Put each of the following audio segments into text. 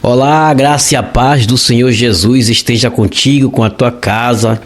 Olá, a graça e a paz do Senhor Jesus esteja contigo, com a tua casa,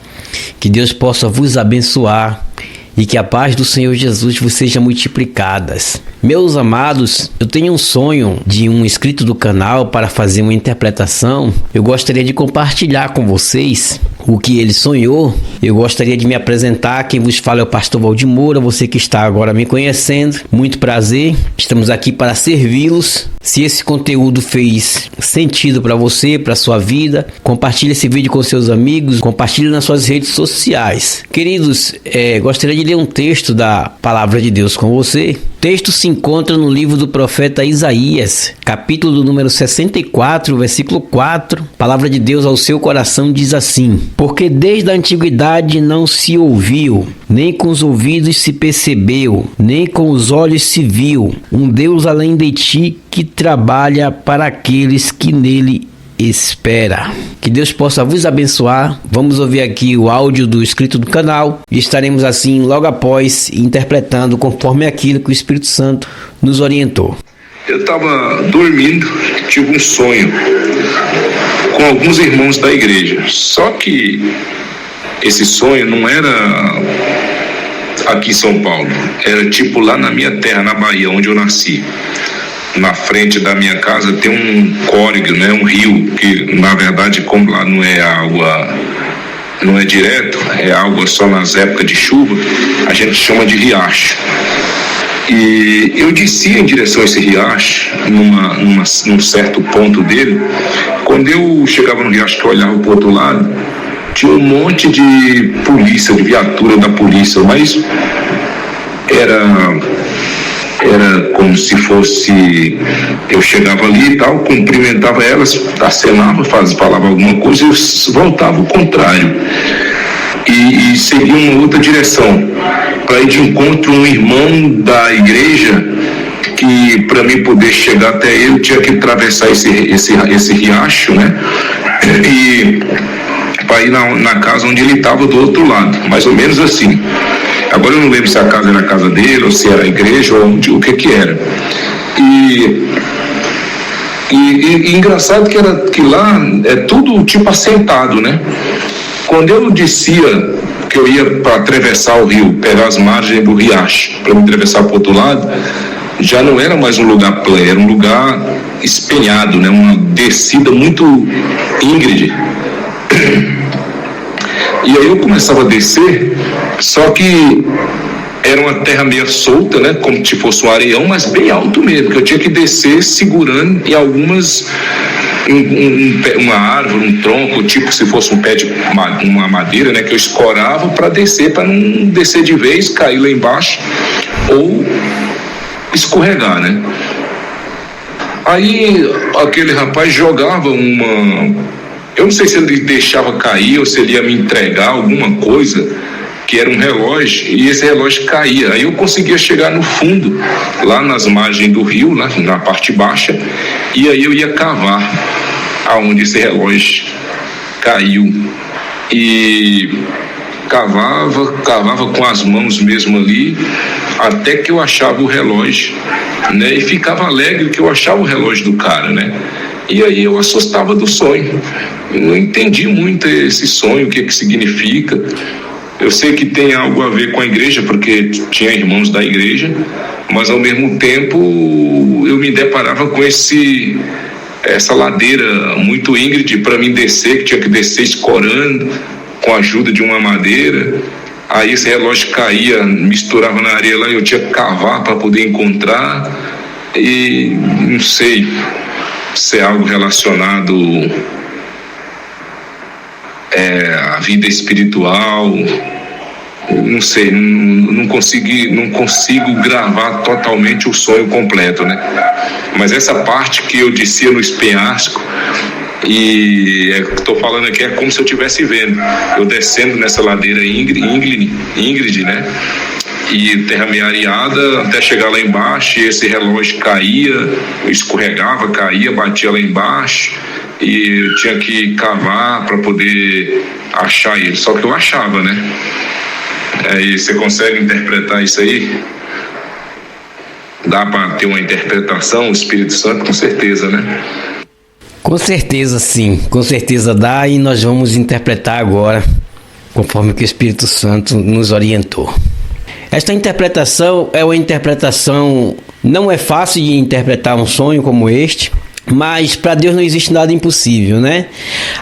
que Deus possa vos abençoar e que a paz do Senhor Jesus vos seja multiplicadas. Meus amados, eu tenho um sonho de um inscrito do canal para fazer uma interpretação. Eu gostaria de compartilhar com vocês o que ele sonhou. Eu gostaria de me apresentar. Quem vos fala é o pastor Valdir Moura, você que está agora me conhecendo. Muito prazer, estamos aqui para servi-los. Se esse conteúdo fez sentido para você, para sua vida, compartilhe esse vídeo com seus amigos, compartilhe nas suas redes sociais. Queridos, gostaria de ler um texto da Palavra de Deus com você. O texto se encontra no livro do profeta Isaías, capítulo número 64, versículo 4. A palavra de Deus ao seu coração diz assim: porque desde a antiguidade não se ouviu, nem com os ouvidos se percebeu, nem com os olhos se viu, um Deus além de ti que trabalha para aqueles que nele espera. Que Deus possa vos abençoar. Vamos ouvir aqui o áudio do inscrito do canal e estaremos assim logo após interpretando conforme aquilo que o Espírito Santo nos orientou. Eu estava dormindo, tive um sonho com alguns irmãos da igreja. Só que esse sonho não era aqui em São Paulo, era tipo lá na minha terra, na Bahia, onde eu nasci. Na frente da minha casa tem um córrego, né, um rio, que na verdade, como lá não é água, não é direto, é água só nas épocas de chuva, a gente chama de riacho. E eu descia em direção a esse riacho, num certo ponto dele. Quando eu chegava no riacho, que eu olhava para o outro lado, tinha um monte de polícia, de viatura da polícia, mas era como se fosse, eu chegava ali e tal, cumprimentava elas, acenava, falava alguma coisa e eu voltava ao contrário e seguia uma outra direção para ir de encontro a um irmão da igreja que, para mim poder chegar até ele, tinha que atravessar esse riacho, né, e para ir na casa onde ele estava do outro lado, mais ou menos assim. Agora eu não lembro se a casa era a casa dele, ou se era a igreja, ou o que era. E engraçado que lá é tudo tipo assentado, né? Quando eu descia, que eu ia para atravessar o rio, pegar as margens do riacho, para me atravessar para o outro lado, já não era mais um lugar plano, era um lugar espenhado, né? Uma descida muito íngreme. E aí eu começava a descer, só que era uma terra meio solta, né, como se fosse um areião, mas bem alto mesmo, que eu tinha que descer segurando em algumas, uma árvore, um tronco, tipo se fosse um pé de uma madeira, né, que eu escorava para descer, para não descer de vez, cair lá embaixo ou escorregar, né. Aí aquele rapaz jogava eu não sei se ele deixava cair ou se ele ia me entregar alguma coisa, que era um relógio, e esse relógio caía. Aí eu conseguia chegar no fundo, lá nas margens do rio, na parte baixa, e aí eu ia cavar aonde esse relógio caiu. E cavava com as mãos mesmo ali, até que eu achava o relógio, né? E ficava alegre que eu achava o relógio do cara, né? E aí eu assustava do sonho. Eu não entendi muito esse sonho, o que significa. Eu sei que tem algo a ver com a igreja, porque tinha irmãos da igreja, mas ao mesmo tempo eu me deparava com essa ladeira muito íngreme para mim descer, que tinha que descer escorando com a ajuda de uma madeira. Aí esse relógio caía, misturava na areia lá e eu tinha que cavar para poder encontrar. E não sei se é algo relacionado à vida espiritual, não sei, não consigo gravar totalmente o sonho completo, né? Mas essa parte que eu descia no penhasco, e estou falando aqui, é como se eu estivesse vendo, eu descendo nessa ladeira íngreme, né? E terra meio areada, até chegar lá embaixo, e esse relógio caía, eu escorregava, caía, batia lá embaixo, e eu tinha que cavar para poder achar ele, só que eu achava, né? E você consegue interpretar isso aí? Dá para ter uma interpretação, o Espírito Santo, com certeza, né? Com certeza sim, com certeza dá, e nós vamos interpretar agora conforme que o Espírito Santo nos orientou. Esta interpretação é uma interpretação, não é fácil de interpretar um sonho como este, mas para Deus não existe nada impossível, né?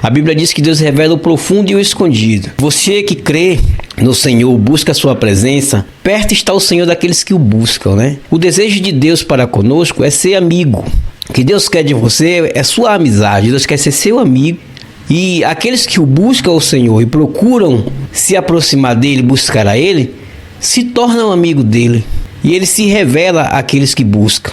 A Bíblia diz que Deus revela o profundo e o escondido. Você que crê no Senhor, busca a sua presença, perto está o Senhor daqueles que o buscam, né? O desejo de Deus para conosco é ser amigo. O que Deus quer de você é sua amizade. Deus quer ser seu amigo. E aqueles que o buscam o Senhor e procuram se aproximar dele, buscar a ele, se tornam amigo dele. E ele se revela àqueles que buscam.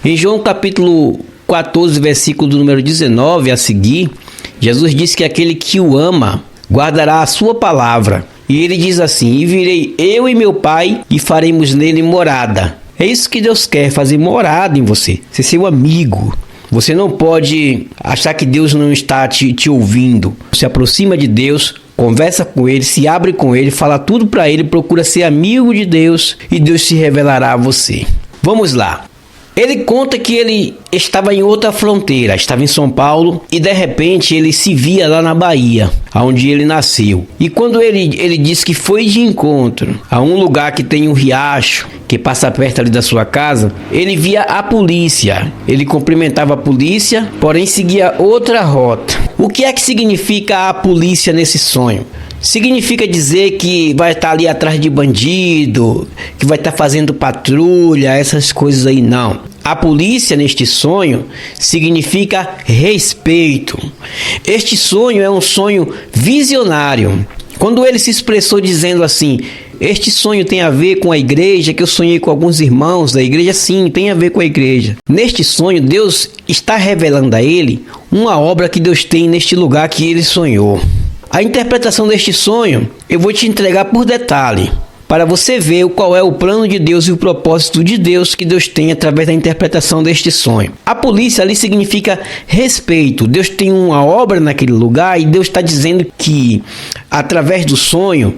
Em João capítulo 14, versículo do número 19 a seguir, Jesus diz que aquele que o ama guardará a sua palavra. E ele diz assim: e virei eu e meu Pai e faremos nele morada. É isso que Deus quer, fazer morada em você, ser seu amigo. Você não pode achar que Deus não está te ouvindo. Se aproxima de Deus, conversa com Ele, se abre com Ele, fala tudo para Ele, procura ser amigo de Deus e Deus se revelará a você. Vamos lá. Ele conta que ele estava em outra fronteira, estava em São Paulo e de repente ele se via lá na Bahia, onde ele nasceu. E quando ele disse que foi de encontro a um lugar que tem um riacho que passa perto ali da sua casa, ele via a polícia. Ele cumprimentava a polícia, porém seguia outra rota. O que é que significa a polícia nesse sonho? Significa dizer que vai estar ali atrás de bandido, que vai estar fazendo patrulha, essas coisas aí, não. A polícia neste sonho significa respeito. Este sonho é um sonho visionário. Quando ele se expressou dizendo assim: este sonho tem a ver com a igreja, que eu sonhei com alguns irmãos da igreja, sim, tem a ver com a igreja. Neste sonho, Deus está revelando a ele uma obra que Deus tem neste lugar que ele sonhou. A interpretação deste sonho eu vou te entregar por detalhe, para você ver qual é o plano de Deus e o propósito de Deus que Deus tem através da interpretação deste sonho. A polícia ali significa respeito. Deus tem uma obra naquele lugar e Deus está dizendo que, através do sonho,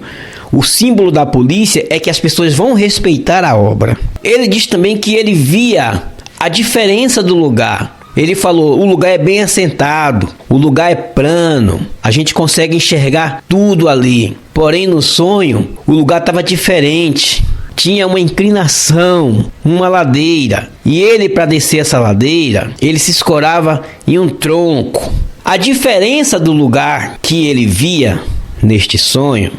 o símbolo da polícia é que as pessoas vão respeitar a obra. Ele diz também que ele via a diferença do lugar. Ele falou: o lugar é bem assentado, o lugar é plano, a gente consegue enxergar tudo ali. Porém, no sonho, o lugar estava diferente. Tinha uma inclinação, uma ladeira. E ele, para descer essa ladeira, ele se escorava em um tronco. A diferença do lugar que ele via neste sonho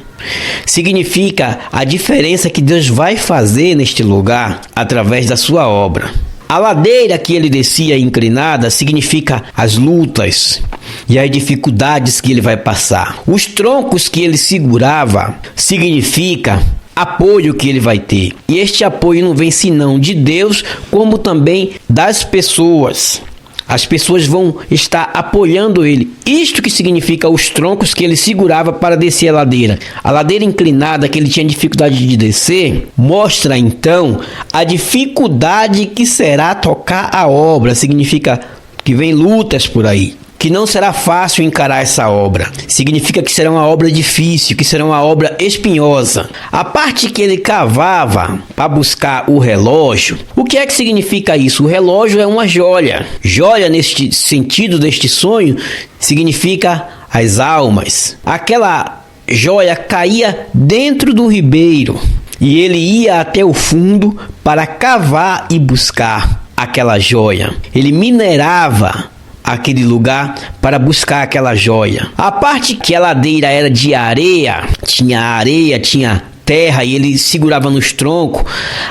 significa a diferença que Deus vai fazer neste lugar através da sua obra. A ladeira que ele descia inclinada significa as lutas e as dificuldades que ele vai passar. Os troncos que ele segurava significa apoio que ele vai ter. E este apoio não vem senão de Deus, como também das pessoas. As pessoas vão estar apoiando ele. Isto que significa os troncos que ele segurava para descer a ladeira. A ladeira inclinada que ele tinha dificuldade de descer, mostra então a dificuldade que será tocar a obra. Significa que vem lutas por aí, que não será fácil encarar essa obra. Significa que será uma obra difícil, que será uma obra espinhosa. A parte que ele cavava para buscar o relógio, o que é que significa isso? O relógio é uma joia. Joia, neste sentido deste sonho, significa as almas. Aquela joia caía dentro do ribeiro e ele ia até o fundo para cavar e buscar aquela joia. Ele minerava aquele lugar para buscar aquela joia. A parte que a ladeira era de areia, tinha terra e ele segurava nos troncos.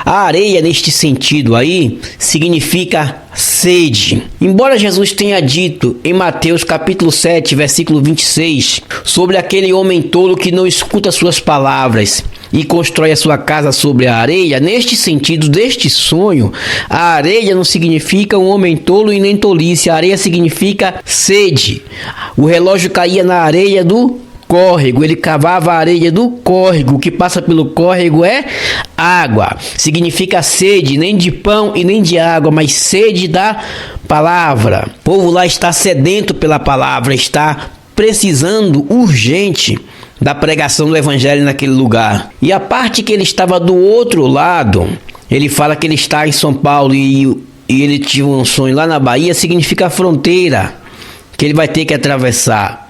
A areia, neste sentido aí, significa sede. Embora Jesus tenha dito em Mateus capítulo 7, versículo 26, sobre aquele homem tolo que não escuta suas palavras e constrói a sua casa sobre a areia, neste sentido deste sonho, a areia não significa um homem tolo e nem tolice. A areia significa sede. O relógio caía na areia do córrego, ele cavava a areia do córrego. O que passa pelo córrego é água. Significa sede, nem de pão e nem de água, mas sede da palavra. O povo lá está sedento pela palavra, está precisando urgente da pregação do evangelho naquele lugar. E a parte que ele estava do outro lado, ele fala que ele está em São Paulo e ele tinha um sonho lá na Bahia, significa fronteira. que ele vai ter que atravessar.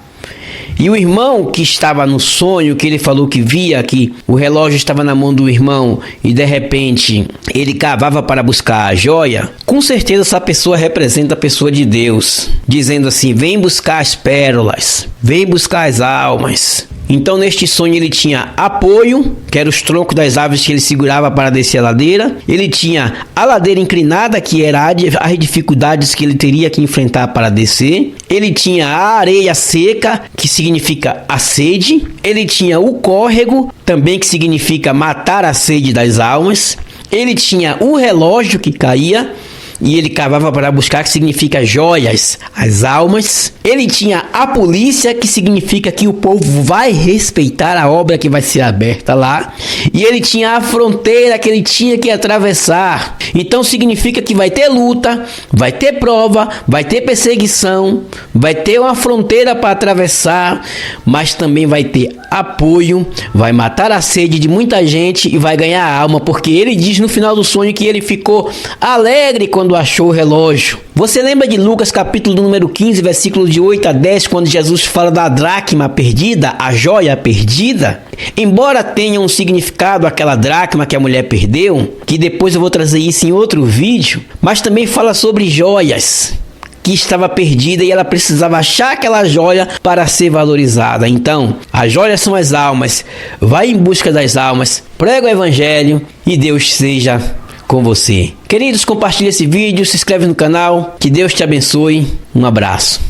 E o irmão que estava no sonho, que ele falou que via que o relógio estava na mão do irmão e de repente ele cavava para buscar a joia, com certeza essa pessoa representa a pessoa de Deus, dizendo assim: vem buscar as pérolas, vem buscar as almas. Então neste sonho ele tinha apoio, que eram os troncos das árvores que ele segurava para descer a ladeira. Ele tinha a ladeira inclinada, que era as dificuldades que ele teria que enfrentar para descer. Ele tinha a areia seca, que significa a sede. Ele tinha o córrego, também que significa matar a sede das almas. Ele tinha o relógio que caía e ele cavava para buscar, que significa joias, as almas. Ele tinha a polícia, que significa que o povo vai respeitar a obra que vai ser aberta lá. E ele tinha a fronteira que ele tinha que atravessar. Então significa que vai ter luta, vai ter prova, vai ter perseguição, vai ter uma fronteira para atravessar, mas também vai ter apoio, vai matar a sede de muita gente e vai ganhar a alma, porque ele diz no final do sonho que ele ficou alegre quando achou o relógio. Você lembra de Lucas capítulo número 15, versículo de 8 a 10, quando Jesus fala da dracma perdida, a joia perdida? Embora tenha um significado aquela dracma que a mulher perdeu, que depois eu vou trazer isso em outro vídeo, mas também fala sobre joias que estava perdida e ela precisava achar aquela joia para ser valorizada. Então, as joias são as almas. Vai em busca das almas, prega o evangelho e Deus seja com você. Queridos, compartilhe esse vídeo, se inscreve no canal, que Deus te abençoe. Um abraço.